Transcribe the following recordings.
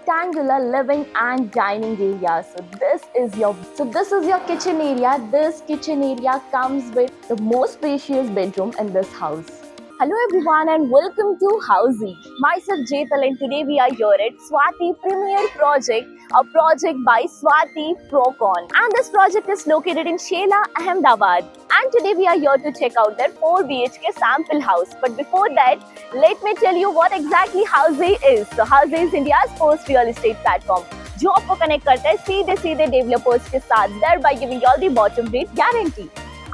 rectangular living and dining area. So this is your kitchen area. This kitchen area comes with the most spacious bedroom in this house. Hello everyone and welcome to Housey. Myself Jetal and today we are here at Swati Premier Project, a project by Swati Procon. And this project is located in Shela, Ahmedabad. And today we are here to check out their 4 BHK sample house. But before that, let me tell you what exactly Housey is. So Housey is India's first real estate platform जो आपको connect करता है सीधे developers के साथ, thereby giving you all the bottom rate guarantee.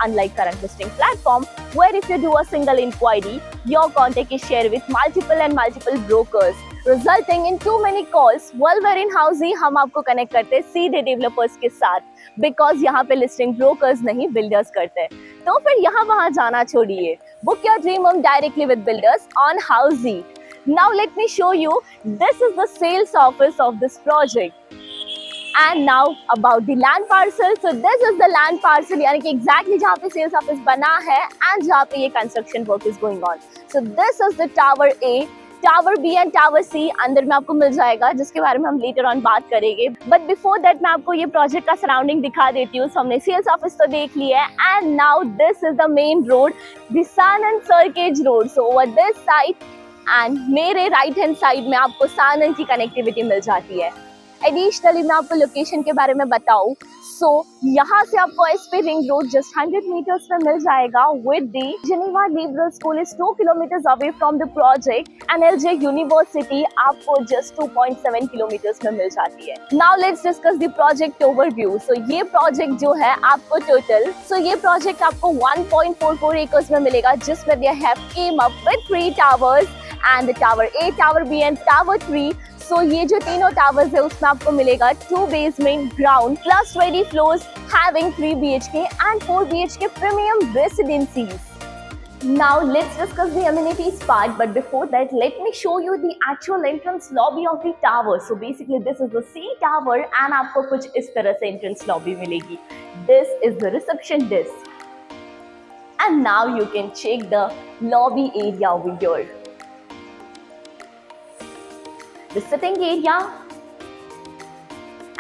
Unlike current listing platform, where if you do a single inquiry, your contact is shared with multiple brokers, resulting in too many calls. While we're in Housey, हम आपको connect करते हैं सीधे developers के साथ, because यहाँ पे listing brokers नहीं बिल्डर्स करते हैं. तो फिर यहाँ वहाँ जाना छोड़िए. Book your dream home directly with builders on Housey. Now let me show you. This is the sales office of this project. And now about the land parcel. So this is the land parcel, यानी कि exactly जहाँ पे sales office बना है and जहाँ पे ये construction work is going on. So this is the tower A, tower B and tower C अंदर में आपको मिल जाएगा, जिसके बारे में हम later on बात करेंगे. But before that मैं आपको ये project का surrounding दिखा देती हूँ. So हमने sales office तो देख लिया है and now this is the main road, the Sanand Circuit Road. So over this side and मेरे right hand side में आपको Sanand की connectivity मिल जाती है. एडिशनली मैं आपको लोकेशन के बारे में बताऊं, सो यहाँ से आपको SP ring road just 100 metres में मिल जाएगा with the Geneva liberal school is 2 kilometres away from the project and LJ university आपको जस्ट 2.7 किलोमीटर्स में मिल जाती है. Now let's discuss the project overview. So ये प्रोजेक्ट जो है आपको ये प्रोजेक्ट आपको 1.44 एकर्स में मिलेगा, जिसमें they have came up with 3 towers and the tower A, tower B and tower 3. सो ये जो तीनों टावर्स है उसमें आपको मिलेगा 2 basement, ground plus 20 floors having 3 BHK and 4 BHK premium residencies. Now let's discuss the amenities part, but before that let me show you the actual entrance lobby of the tower. So basically this is the C tower and आपको कुछ इस तरह से entrance lobby मिलेगी. This is the reception desk. And now you can check the lobby area over here. The sitting area.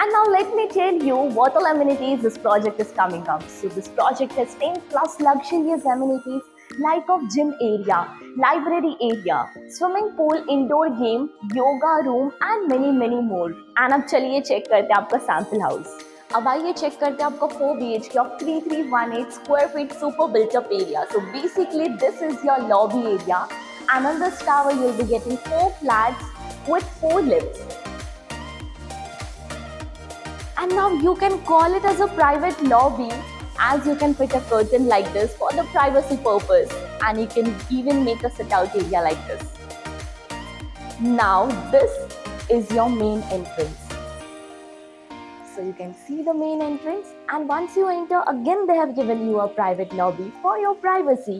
And now let me tell you what all amenities this project is coming up. So this project has 10 plus luxurious amenities like of gym area, library area, swimming pool, indoor game, yoga room and many more. And अब चलिए check करते हैं आपका sample house. अब आइए check करते हैं आपका 4 BHK of 3318 square feet super built up area. So basically this is your lobby area and on this tower you'll be getting 4 flats with 4 lifts. And now you can call it as a private lobby, as you can put a curtain like this for the privacy purpose, and you can even make a sit out area like this. Now this is your main entrance. So you can see the main entrance, and once you enter, again they have given you a private lobby for your privacy.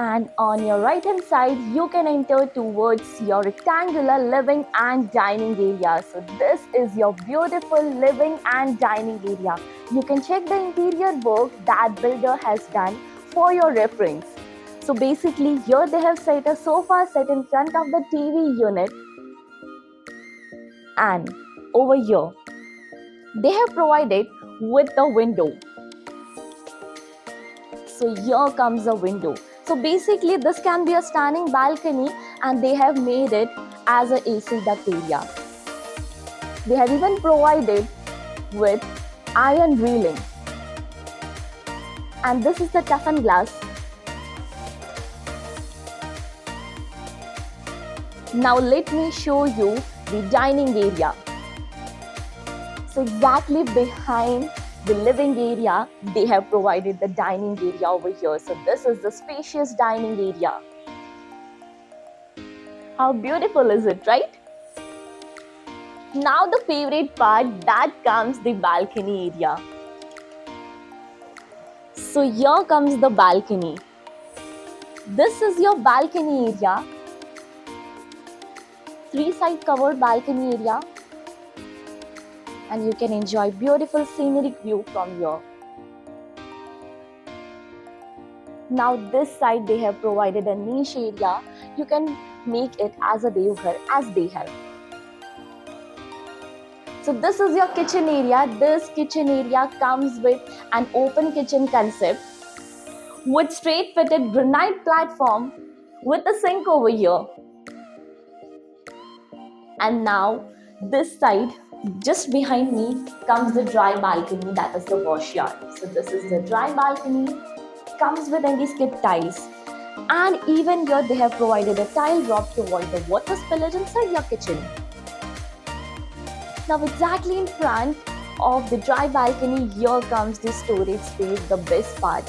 And on your right hand side you can enter towards your rectangular living and dining area. So this is your beautiful living and dining area. You can check the interior work that builder has done for your reference. So basically here they have set a sofa set in front of the TV unit, and over here they have provided with the window. So here comes a window. So basically this can be a standing balcony and they have made it as a AC duct area. They have even provided with iron railing. And this is the toughened glass. Now let me show you the dining area. So exactly behind the living area, they have provided the dining area over here. So this is the spacious dining area. How beautiful is it, right? Now the favorite part, that comes the balcony area. So here comes the balcony. This is your balcony area. 3-side covered balcony area. And you can enjoy beautiful scenic view from here. Now this side they have provided a niche area. You can make it as a devghar as they have. So this is your kitchen area. This kitchen area comes with an open kitchen concept with straight fitted granite platform with a sink over here. And now this side, just behind me, comes the dry balcony, that is the wash yard. So this is the dry balcony, comes with anti-skid tiles. And even here they have provided a tile drop to avoid the water spillage inside your kitchen. Now exactly in front of the dry balcony, here comes the storage space, the best part.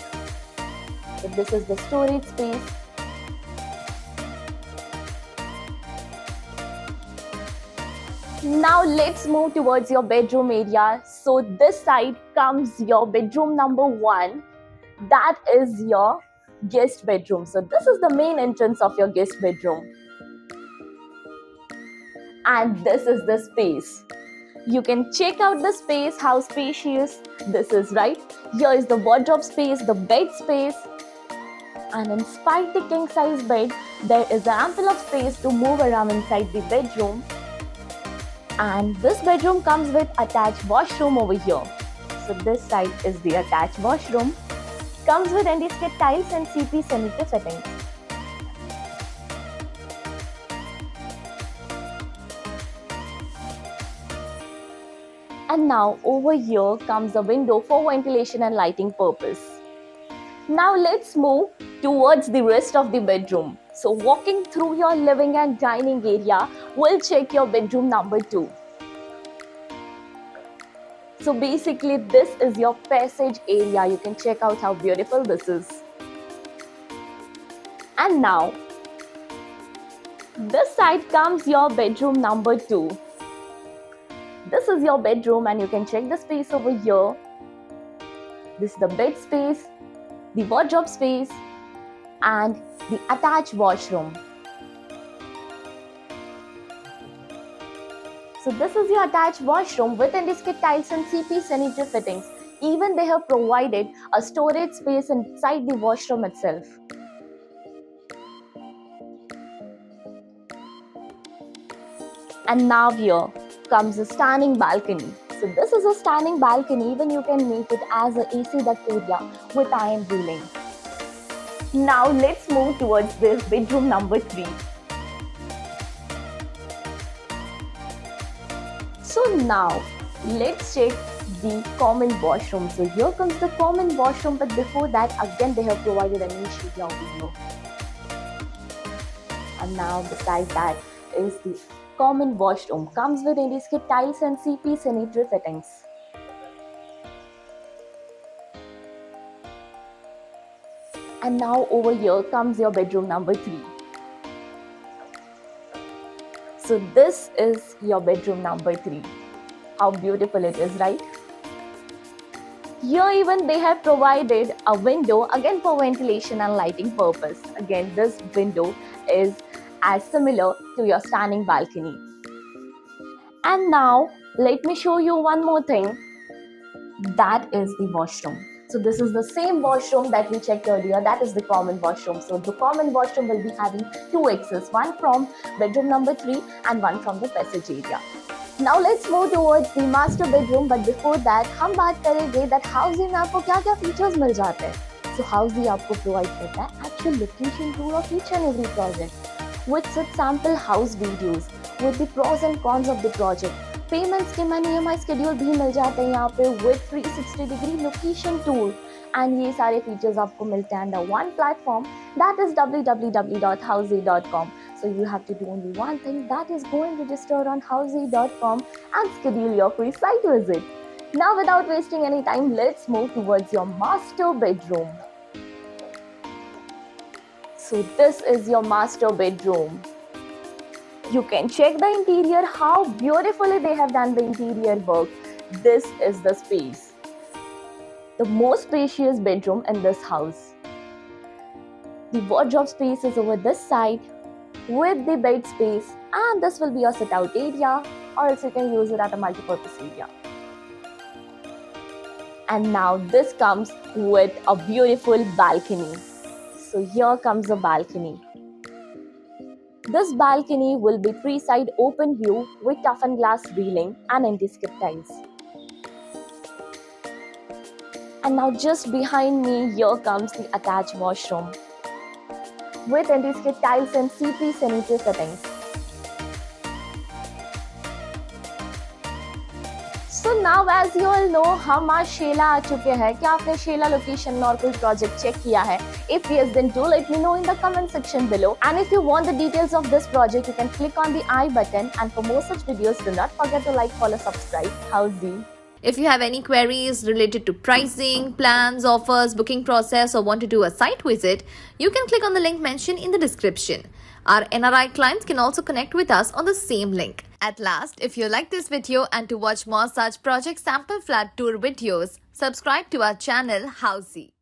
So this is the storage space. Now let's move towards your bedroom area. So this side comes your bedroom number 1. That is your guest bedroom. So this is the main entrance of your guest bedroom. And this is the space. You can check out the space, how spacious this is, right? Here is the wardrobe space, the bed space. And in spite the king size bed, there is ample of space to move around inside the bedroom. And this bedroom comes with attached washroom over here. So this side is the attached washroom. Comes with anti-skid tiles and CP sanitary fittings. And now over here comes a window for ventilation and lighting purpose. Now let's move towards the rest of the bedroom. So walking through your living and dining area, we'll check your bedroom number 2. So basically this is your passage area. You can check out how beautiful this is. And now this side comes your bedroom number 2. This is your bedroom and you can check the space over here. This is the bed space, the wardrobe space, and the attached washroom. So this is your attached washroom with anti-skid tiles and CP sanitary fittings. Even they have provided a storage space inside the washroom itself. And now here comes a standing balcony. So this is a standing balcony. Even you can make it as an AC duct area with iron railing. Now let's move towards this bedroom number 3. So now let's check the common washroom. So here comes the common washroom, but before that again they have provided a niche area over here. And now beside that is the common washroom. Comes with anti-skid tiles and CP sanitary fittings. And now over here comes your bedroom number 3. So this is your bedroom number 3. How beautiful it is, right? Here even they have provided a window again for ventilation and lighting purpose. Again, this window is as similar to your standing balcony. And now let me show you one more thing. That is the washroom. So this is the same washroom that we checked earlier. That is the common washroom. So the common washroom will be having 2 exits, one from bedroom number 3 and one from the passage area. Now let's move towards the master bedroom. But before that, हम बात करेंगे that Housey में आपको क्या-क्या features मिल जाते हैं. So Housey आपको provide करता है actual location tour of each and every project with such sample house videos with the pros and cons of the project. Payment scheme and EMI schedule भी मिल जाते हैं यहाँ पे with 360 degree location tour and ये सारे features आपको मिलते हैं under one platform that is www.housey.com. So you have to do only one thing, that is go and register on housey.com and schedule your free site visit. Now without wasting any time, let's move towards your master bedroom. So this is your master bedroom. You can check the interior, how beautifully they have done the interior work. This is the space. The most spacious bedroom in this house. The wardrobe space is over this side with the bed space, and this will be your sit-out area, or else you can use it at a multi-purpose area. And now this comes with a beautiful balcony. So here comes a balcony. This balcony will be 3-side open view with toughened glass railing and anti-skip tiles. And now just behind me, here comes the attached washroom with anti-skid tiles and C3 sanitary settings. So now as you all know, हम आज शेला आ चुके हैं. क्या आपने शेला location में और कोई project check किया है? If yes, then do let me know in the comment section below. And if you want the details of this project, you can click on the I button. And for more such videos, do not forget to like, follow, subscribe. Housey. If you have any queries related to pricing, plans, offers, booking process, or want to do a site visit, you can click on the link mentioned in the description. Our NRI clients can also connect with us on the same link. At last, if you like this video and to watch more such project sample flat tour videos, subscribe to our channel Housey.